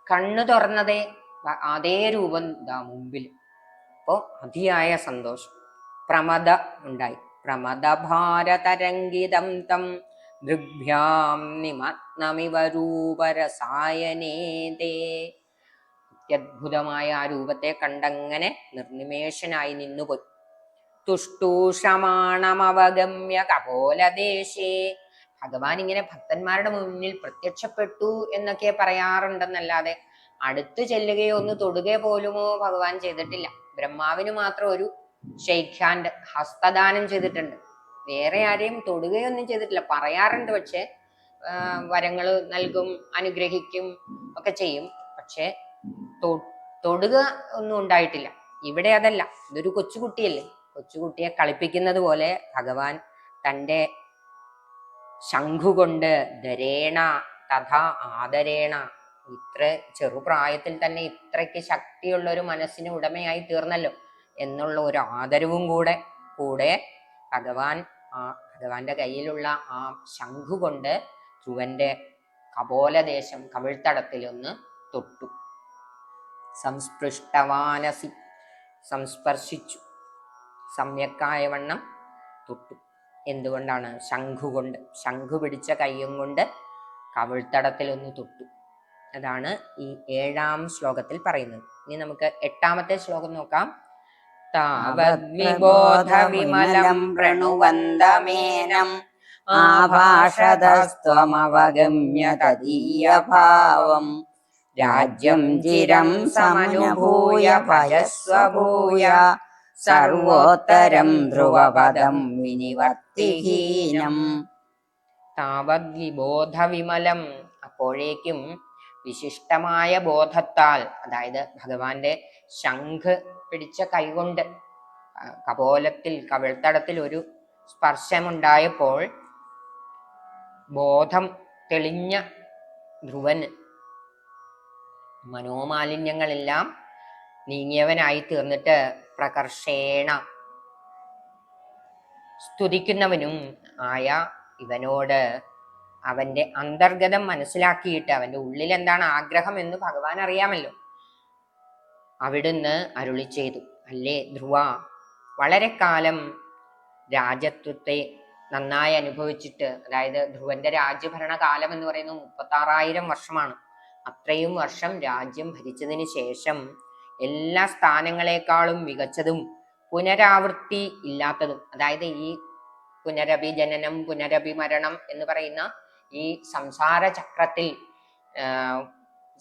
കണ്ണു തുറന്നതേ അതേ രൂപം ഇതാ മുമ്പിൽ. അപ്പോ അതിയായ സന്തോഷം, പ്രമദ ഉണ്ടായി. പ്രമദ ഭാരതരംഗിതം തം ദൃഗ്ഭ്യാം നിമഗ്നമിവ രൂപരസായനേതേ. അത്യത്ഭുതമായ ആ രൂപത്തെ കണ്ടങ്ങനെ നിർനിമേഷനായി നിന്നുപോയി. തുഷ്ടൂഷമാണമവഗമ്യ കപോലദേശേ. ഭഗവാൻ ഇങ്ങനെ ഭക്തന്മാരുടെ മുന്നിൽ പ്രത്യക്ഷപ്പെട്ടു എന്നൊക്കെ പറയാറുണ്ടെന്നല്ലാതെ അടുത്തു ചെല്ലുകയോ ഒന്ന് തൊടുകയോ പോലുമോ ഭഗവാൻ ചെയ്തിട്ടില്ല. ബ്രഹ്മാവിന് മാത്രം ഒരു ഷെയ്ക്ക് ഹാൻഡ്, ഹസ്തദാനം ചെയ്തിട്ടുണ്ട്. വേറെ ആരെയും തൊടുകയൊന്നും ചെയ്തിട്ടില്ല. പറയാറുണ്ട്, പക്ഷെ വരങ്ങൾ നൽകും, അനുഗ്രഹിക്കും ഒക്കെ ചെയ്യും. പക്ഷെ തൊടുക ഒന്നും ഉണ്ടായിട്ടില്ല. ഇവിടെ അതല്ല, ഇതൊരു കൊച്ചുകുട്ടിയല്ലേ. കൊച്ചുകുട്ടിയെ കളിപ്പിക്കുന്നത് പോലെ ഭഗവാൻ തൻ്റെ ശംഖുകൊണ്ട് ധരേണ തഥാ ആദരേണ, ഇത്ര ചെറുപ്രായത്തിൽ തന്നെ ഇത്രയ്ക്ക് ശക്തിയുള്ള ഒരു മനസ്സിന് ഉടമയായി തീർന്നല്ലോ എന്നുള്ള ഒരു ആദരവും കൂടെ ഭഗവാന്റെ കയ്യിലുള്ള ആ ശംഖുകൊണ്ട് ധ്രുവന്റെ കപോലദേശം, കവിൾത്തടത്തിലൊന്ന് തൊട്ടു. സംസ്പൃഷ്ടവാനസി, സംസ്പർശിച്ചു, സമ്യക്കായ വണ്ണം തൊട്ടു. എന്തുകൊണ്ടാണ്? ശംഖുകൊണ്ട്, ശംഖു പിടിച്ച കയ്യും കൊണ്ട് കവിൾത്തടത്തിലൊന്ന് തൊട്ടു. അതാണ് ഈ 7-ാം ശ്ലോകത്തിൽ പറയുന്നത്. ഇനി നമുക്ക് 8-ാമത്തെ ശ്ലോകം നോക്കാം. താവദ്വിബോധവിമലം പ്രണുവന്തമേനം ആഭാഷതസ്ത്വമവഗമ്യ തദീയഭാവം രാജ്യം ചിരം സമനുഭൂയ ഭജസ്വഭൂയ സർവോത്തരം ധ്രുവപദം വിനിവർത്തിഹീനം. താവദ്വിബോധവിമലം, അപ്പോഴേക്കും വിശിഷ്ടമായ ബോധത്താൽ, അതായത് ഭഗവാന്റെ ശംഖ് പിടിച്ച കൈകൊണ്ട് കപോലത്തിൽ, കവിൾത്തടത്തിൽ ഒരു സ്പർശമുണ്ടായപ്പോൾ ബോധം തെളിഞ്ഞ ധ്രുവന് മനോമാലിന്യങ്ങളെല്ലാം നീങ്ങിയവനായി തീർന്നിട്ട് പ്രകർഷേണ, സ്തുതിക്കുന്നവനും ആയ ഇവനോട് അവന്റെ അന്തർഗതം മനസ്സിലാക്കിയിട്ട്, അവന്റെ ഉള്ളിൽ എന്താണ് ആഗ്രഹം എന്ന് ഭഗവാൻ അറിയാമല്ലോ, അവിടുന്ന് അരുളി ചെയ്തു. അല്ലേ ധ്രുവ, വളരെ കാലം രാജത്വത്തെ നന്നായി അനുഭവിച്ചിട്ട്, അതായത് ധ്രുവന്റെ രാജ്യഭരണ കാലം എന്ന് പറയുന്നത് 36,000 വർഷമാണ്. അത്രയും വർഷം രാജ്യം ഭരിച്ചതിന് ശേഷം എല്ലാ സ്ഥാനങ്ങളെക്കാളും മികച്ചതും പുനരാവൃത്തി ഇല്ലാത്തതും, അതായത് ഈ പുനരഭിജനനം, പുനരഭിമരണം എന്ന് പറയുന്ന ഈ സംസാര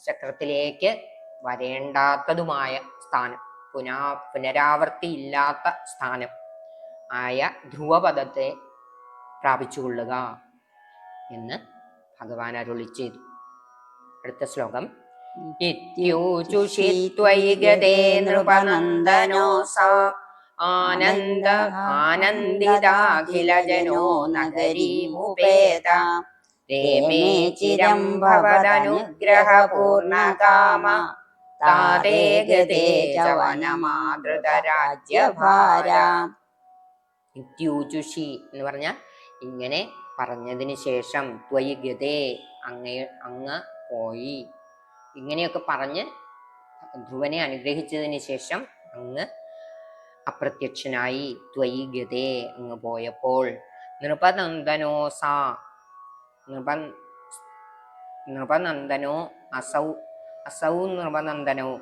ചക്രത്തിലേക്ക് വരേണ്ടാത്തതുമായ സ്ഥാനം, പുനരാവൃത്തി ഇല്ലാത്ത സ്ഥാനം ആയ ധ്രുവപദത്തെ പ്രാപിച്ചുകൊള്ളുക എന്ന് ഭഗവാൻ അരുളി ചെയ്തു. അടുത്ത ശ്ലോകം. ഇത്യൂചുഷിത്വയി ഗതേ നൃപനന്ദനോസാ ആനന്ദിതാഖിലജനോ നഗരീമുപേത രേമേ ചിരം ഭവദനുഗ്രഹപൂർണകാമ താതേ ഗതേ ച വനമാതൃതരാജ്യഭാര. ഇത്യൂചുഷി എന്ന് പറഞ്ഞാൽ ഇങ്ങനെ പറഞ്ഞതിന് ശേഷം, ത്വയി ഗതേ, അങ്ങ് പോയി, ഇങ്ങനെയൊക്കെ പറഞ്ഞ് ധ്രുവനെ അനുഗ്രഹിച്ചതിന് ശേഷം അങ്ങ് അപ്രത്യക്ഷനായി. ത്വയി ഗതേ, അങ്ങ് പോയപ്പോൾ. നൃപനന്ദനോ അസൗ അസൗ നൃപനന്ദനവും,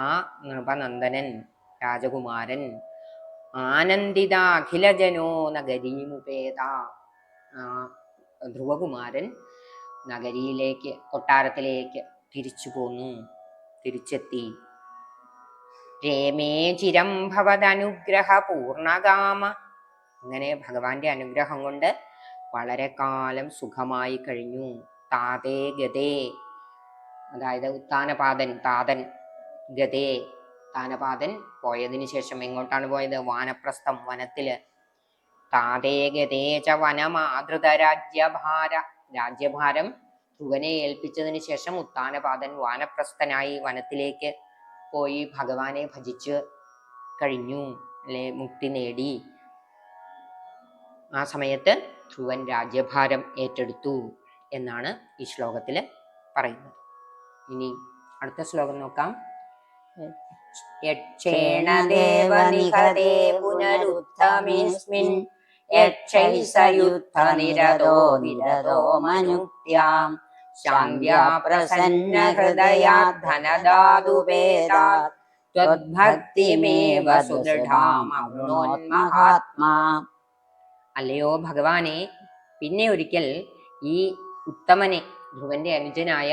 ആ നൃപനന്ദനൻ രാജകുമാരൻ ആനന്ദിതാഖിലജനോ നഗരീമുപേത, ആ ധ്രുവകുമാരൻ നഗരിയിലേക്ക്, കൊട്ടാരത്തിലേക്ക് തിരിച്ചെത്തി. രേമേ ചിരം ഭവദനുഗ്രഹ പൂർണകാമ, അങ്ങനെ ഭഗവാന്റെ അനുഗ്രഹം കൊണ്ട് വളരെ കാലം സുഖമായി കഴിഞ്ഞു. താതേ ഗതേ, അതായത് താതൻ ഗതേ, താനപാതൻ പോയതിനു ശേഷം എങ്ങോട്ടാണ് പോയത്? വാനപ്രസ്ഥം, വനത്തില്. താതേ ഗതേ ച വനമാതൃത രാജ്യഭാരം ധ്രുവനെ ഏൽപ്പിച്ചതിന് ശേഷം ഉത്താനപാതൻ വാനപ്രസ്ഥനായി വനത്തിലേക്ക് പോയി ഭഗവാനെ ഭജിച്ച് കഴിഞ്ഞു, അല്ലെ മുക്തി നേടി. ആ സമയത്ത് ധ്രുവൻ രാജ്യഭാരം ഏറ്റെടുത്തു എന്നാണ് ഈ ശ്ലോകത്തില് പറയുന്നത്. ഇനി അടുത്ത ശ്ലോകം നോക്കാം. യക്ഷേണദേവനിഹതേ പുനരുത്തമേസ്മിൻ യക്ഷൈസയുദ്ധനിരതോ വിരതോ മനുക്ത്യാം ശാന്ത്യാ പ്രസന്നഹൃദയാ ധനദാതുപേതാത് ത്വദ്ഭക്തിമേവ സുദൃഢാം അരുണോന്മഹാത്മാ. അല്ലയോ ഭഗവാനെ, പിന്നെ ഒരിക്കൽ ഈ ഉത്തമനെ, ധ്രുവന്റെ അനുജനായ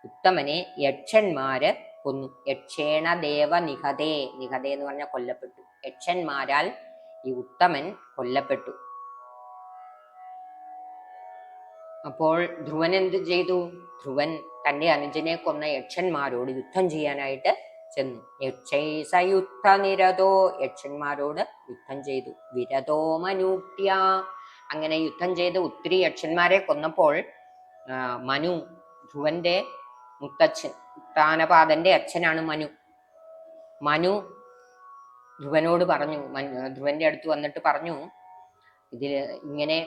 ഉത്തമനെ യക്ഷന്മാര് കൊന്നു. യക്ഷേണ ദേവ നിഹതേ, നിഹതേ എന്ന് പറഞ്ഞാൽ കൊല്ലപ്പെട്ടു. യക്ഷന്മാരാൽ ഈ ഉത്തമൻ കൊല്ലപ്പെട്ടു. അപ്പോൾ ധ്രുവൻ എന്ത് ചെയ്തു? ധ്രുവൻ തന്റെ അനുജനെ കൊന്ന യക്ഷന്മാരോട് യുദ്ധം ചെയ്യാനായിട്ട് ചെന്നു. യക്ഷൈസയുദ്ധ നിരതോ, യക്ഷന്മാരോട് യുദ്ധം ചെയ്തു. വിരതോ മനൂക്യ, അങ്ങനെ യുദ്ധം ചെയ്ത് ഒത്തിരി യക്ഷന്മാരെ കൊന്നപ്പോൾ മനു, ധ്രുവന്റെ മുത്തച്ഛൻ, ഉത്താനപാതന്റെ അച്ഛനാണ് മനു. മനു ധ്രുവനോട് പറഞ്ഞു, ധ്രുവന്റെ അടുത്ത് വന്നിട്ട് പറഞ്ഞു, ഇതില് ഇങ്ങനെ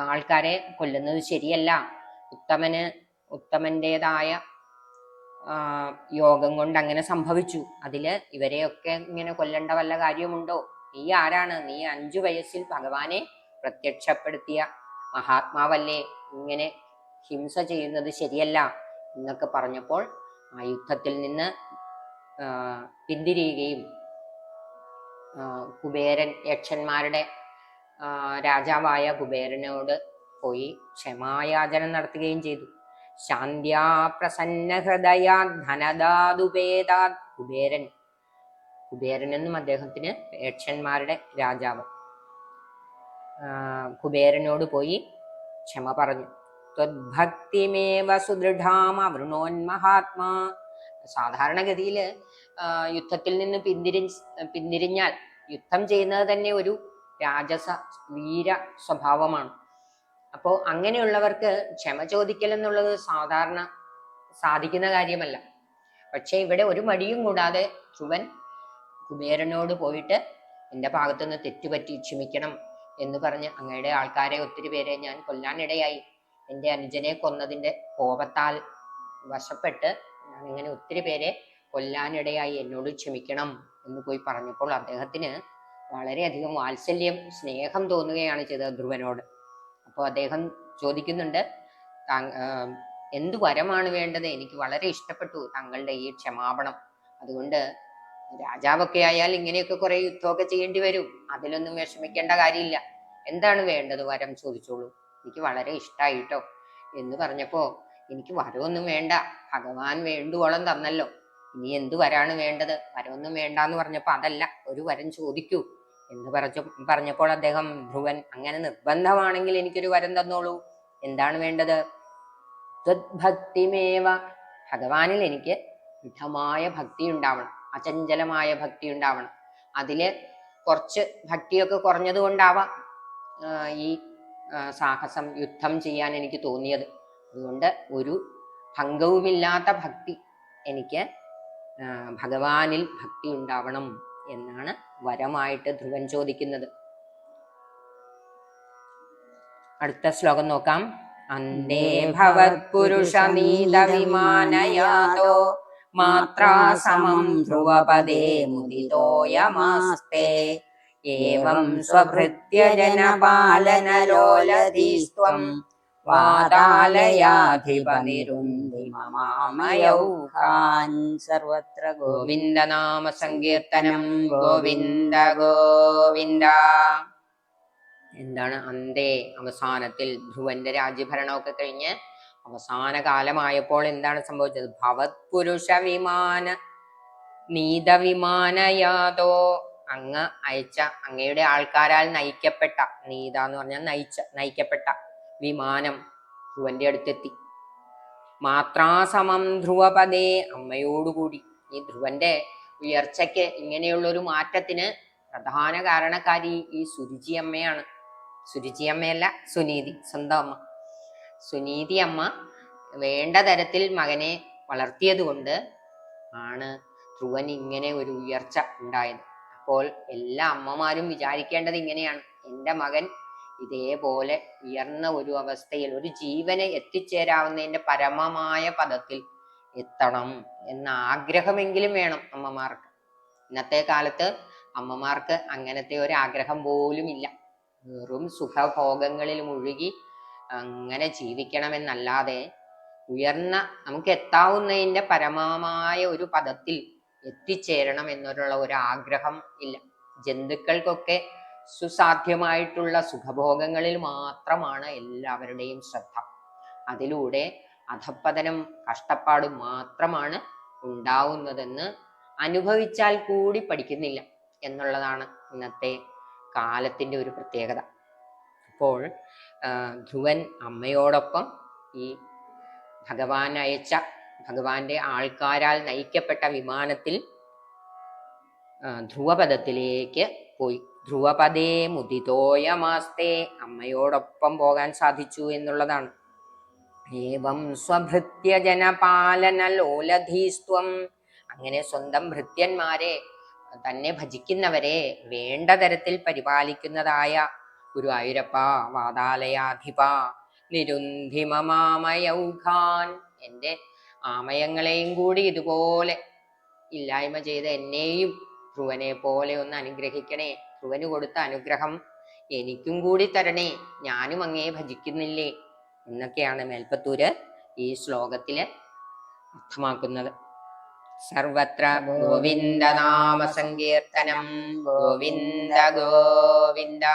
ആൾക്കാരെ കൊല്ലുന്നത് ശരിയല്ല. ഉത്തമന്റേതായ യോഗം കൊണ്ട് അങ്ങനെ സംഭവിച്ചു. അതില് ഇവരെയൊക്കെ ഇങ്ങനെ കൊല്ലേണ്ട വല്ല കാര്യമുണ്ടോ? നീ ആരാണ്? നീ 5 വയസ്സിൽ ഭഗവാനെ പ്രത്യക്ഷപ്പെടുത്തിയ മഹാത്മാവല്ലേ, ഇങ്ങനെ ഹിംസ ചെയ്യുന്നത് ശരിയല്ല എന്നൊക്കെ പറഞ്ഞപ്പോൾ ആ യുദ്ധത്തിൽ നിന്ന് പിന്തിരിയുകയും കുബേരൻ, യക്ഷന്മാരുടെ രാജാവായ കുബേരനോട് പോയി ക്ഷമായാചനം നടത്തുകയും ചെയ്തു. ശാന്ത്യാ പ്രസന്ന ഹൃദയാ ധനദാതുപേതാ, കുബേരൻ എന്നും അദ്ദേഹത്തിന് യക്ഷന്മാരുടെ രാജാവ്. കുബേരനോട് പോയി ക്ഷമ പറഞ്ഞു. ത്വദ്ഭക്തിമേവ സുദൃഢാം അവൃണോന്മഹാത്മാ. സാധാരണഗതിയില് യുദ്ധത്തിൽ നിന്ന് പിന്തിരിഞ്ഞാൽ, യുദ്ധം ചെയ്യുന്നത് തന്നെ ഒരു രാജസ വീര സ്വഭാവമാണ്. അപ്പോ അങ്ങനെയുള്ളവർക്ക് ക്ഷമ ചോദിക്കൽ എന്നുള്ളത് സാധാരണ സാധിക്കുന്ന കാര്യമല്ല. പക്ഷെ ഇവിടെ ഒരു മടിയും കൂടാതെ ധ്രുവൻ കുബേരനോട് പോയിട്ട് എന്റെ ഭാഗത്തുനിന്ന് തെറ്റുപറ്റി, ക്ഷമിക്കണം എന്ന് പറഞ്ഞ്, അങ്ങയുടെ ആൾക്കാരെ ഒത്തിരി പേരെ ഞാൻ കൊല്ലാനിടയായി, എൻ്റെ അനുജനെ കൊന്നതിന്റെ കോപത്താൽ വശപ്പെട്ട് ഞാൻ ഇങ്ങനെ ഒത്തിരി പേരെ കൊല്ലാനിടയായി, എന്നോട് ക്ഷമിക്കണം എന്ന് പോയി പറഞ്ഞപ്പോൾ അദ്ദേഹത്തിന് വളരെയധികം വാത്സല്യം, സ്നേഹം തോന്നുകയാണ് ചെയ്തത് ധ്രുവനോട്. അപ്പോൾ അദ്ദേഹം ചോദിക്കുന്നുണ്ട്, എന്തു വരമാണ് വേണ്ടത്? എനിക്ക് വളരെ ഇഷ്ടപ്പെട്ടു താങ്കളുടെ ഈ ക്ഷമാപണം. അതുകൊണ്ട് രാജാവൊക്കെ ആയാൽ ഇങ്ങനെയൊക്കെ കുറെ യുദ്ധമൊക്കെ ചെയ്യേണ്ടി വരും, അതിലൊന്നും വിഷമിക്കേണ്ട കാര്യമില്ല. എന്താണ് വേണ്ടത്? വരം ചോദിച്ചോളൂ, എനിക്ക് വളരെ ഇഷ്ടമായിട്ടോ എന്ന് പറഞ്ഞപ്പോ, എനിക്ക് വരമൊന്നും വേണ്ട, ഭഗവാൻ വേണ്ടുവോളം തന്നല്ലോ, ഇനി എന്ത് വരാണ് വേണ്ടത്? വരമൊന്നും വേണ്ട എന്ന് പറഞ്ഞപ്പോ, അതല്ല, ഒരു വരം ചോദിക്കൂ എന്ന് പറഞ്ഞപ്പോൾ അദ്ദേഹം, ധ്രുവൻ, അങ്ങനെ നിർബന്ധമാണെങ്കിൽ എനിക്കൊരു വരം തന്നോളൂ, എന്താണ് വേണ്ടത്? ത്വദ്ഭക്തിമേവ, ഭഗവാനിൽ എനിക്ക് ദൃഢമായ ഭക്തി ഉണ്ടാവണം, അചഞ്ചലമായ ഭക്തി ഉണ്ടാവണം. അതില് കുറച്ച് ഭക്തിയൊക്കെ കുറഞ്ഞത് കൊണ്ടാവാം ഈ സാഹസം, യുദ്ധം ചെയ്യാൻ എനിക്ക് തോന്നിയത്. അതുകൊണ്ട് ഒരു ഭംഗവുമില്ലാത്ത ഭക്തി, എനിക്ക് ഭഗവാനിൽ ഭക്തി ഉണ്ടാവണം എന്നാണ് വരമായിട്ട് ധ്രുവൻ ചോദിക്കുന്നത്. അടുത്ത ശ്ലോകം നോക്കാം. അന്തേ ഭവത് പുരുഷമീത വിമാനയാതോ മാത്രാ സമം ധ്രുവപദേ മുദിതോയമാസ്തേ ഏവം സ്വഭൃത്യ ജനപാലനലോലധീസ്ത്വം വാതാലയാധിപനിരുന്ധിമമാമയൗഘാൻ സർവത്ര ഗോവിന്ദനാമ സങ്കീർത്തനം ഗോവിന്ദ ഗോവിന്ദ. എന്താണ് അന്തേ അവസാനത്തിൽ ധ്രുവന്റെ രാജ്യഭരണമൊക്കെ കഴിഞ്ഞ് അവസാന കാലമായപ്പോൾ എന്താണ് സംഭവിച്ചത്? ഭവത് പുരുഷ വിമാന നീതവിമാനയാതോ, അങ്ങ് അയച്ച അങ്ങയുടെ ആൾക്കാരാൽ നയിക്കപ്പെട്ട, നീത എന്ന് പറഞ്ഞാൽ നയിക്കപ്പെട്ട വിമാനം ധ്രുവന്റെ അടുത്തെത്തി. മാത്രാസമം ധ്രുവപദേ, അമ്മയോടുകൂടി. ഈ ധ്രുവന്റെ ഉയർച്ചയ്ക്ക്, ഇങ്ങനെയുള്ളൊരു മാറ്റത്തിന് പ്രധാന കാരണക്കാരി ഈ സുരുചി അമ്മയാണ്. സുരുചി അമ്മയല്ല, സുനീതി, സ്വന്തം അമ്മ. സുനീതി അമ്മ വേണ്ട തരത്തിൽ മകനെ വളർത്തിയത് കൊണ്ട് ആണ് ധ്രുവൻ ഇങ്ങനെ ഒരു ഉയർച്ച ഉണ്ടായത്. അപ്പോൾ എല്ലാ അമ്മമാരും വിചാരിക്കേണ്ടത് ഇങ്ങനെയാണ്: എൻ്റെ മകൻ ഇതേപോലെ ഉയർന്ന ഒരു അവസ്ഥയിൽ, ഒരു ജീവനെ എത്തിച്ചേരാവുന്നതിന്റെ പരമമായ പദത്തിൽ എത്തണം എന്ന ആഗ്രഹമെങ്കിലും വേണം അമ്മമാർക്ക്. ഇന്നത്തെ കാലത്ത് അമ്മമാർക്ക് അങ്ങനത്തെ ഒരു ആഗ്രഹം പോലും ഇല്ല. വെറും സുഖഭോഗങ്ങളിൽ മുഴുകി അങ്ങനെ ജീവിക്കണമെന്നല്ലാതെ ഉയർന്ന, നമുക്ക് എത്താവുന്നതിന്റെ പരമമായ ഒരു പദത്തിൽ എത്തിച്ചേരണം എന്നുള്ള ഒരു ആഗ്രഹം ഇല്ല. ജന്തുക്കൾക്കൊക്കെ സുസാധ്യമായിട്ടുള്ള സുഖഭോഗങ്ങളിൽ മാത്രമാണ് എല്ലാവരുടെയും ശ്രദ്ധ. അതിലൂടെ അധപ്പതനം, കഷ്ടപ്പാട് മാത്രമാണ് ഉണ്ടാവുന്നതെന്ന് അനുഭവിച്ചാൽ കൂടി പഠിക്കുന്നില്ല എന്നുള്ളതാണ് ഇന്നത്തെ കാലത്തിന്റെ ഒരു പ്രത്യേകത. അപ്പോൾ ധ്രുവൻ അമ്മയോടൊപ്പം ഈ ഭഗവാൻ അയച്ച, ഭഗവാന്റെ ആൾക്കാരാൽ നയിക്കപ്പെട്ട വിമാനത്തിൽ ധ്രുവപദത്തിലേക്ക് പോയി. ധ്രുവപദേ മുദിതോയമാസ്തേ, അമ്മയോടൊപ്പം പോകാൻ സാധിച്ചു എന്നുള്ളതാണ്. ഏവം സ്വഭൃത്യ ജനപാലന ലോലധീസ്ത്വം, അങ്ങനെ സ്വന്തം ഭൃത്യന്മാരെ, തന്നെ ഭജിക്കുന്നവരെ വേണ്ട തരത്തിൽ പരിപാലിക്കുന്നതായ ഗുരുവായൂരപ്പ, വാതാലയാധിപ, നിരുന്ധിമമാമയൗഘാൻ, എൻ്റെ ആമയങ്ങളെയും കൂടി ഇതുപോലെ ഇല്ലായ്മ ചെയ്ത് എന്നെയും ധ്രുവനെ പോലെ ഒന്ന് അനുഗ്രഹിക്കണേ. ധ്രുവന് കൊടുത്ത അനുഗ്രഹം എനിക്കും കൂടി തരണേ, ഞാനും അങ്ങയെ ഭജിക്കുന്നില്ലേ എന്നൊക്കെയാണ് മേൽപ്പത്തൂര് ഈ ശ്ലോകത്തില് അർത്ഥമാക്കുന്നത്. സർവത്ര ഗോവിന്ദനാമ സങ്കീർത്തനം ഗോവിന്ദ ഗോവിന്ദ.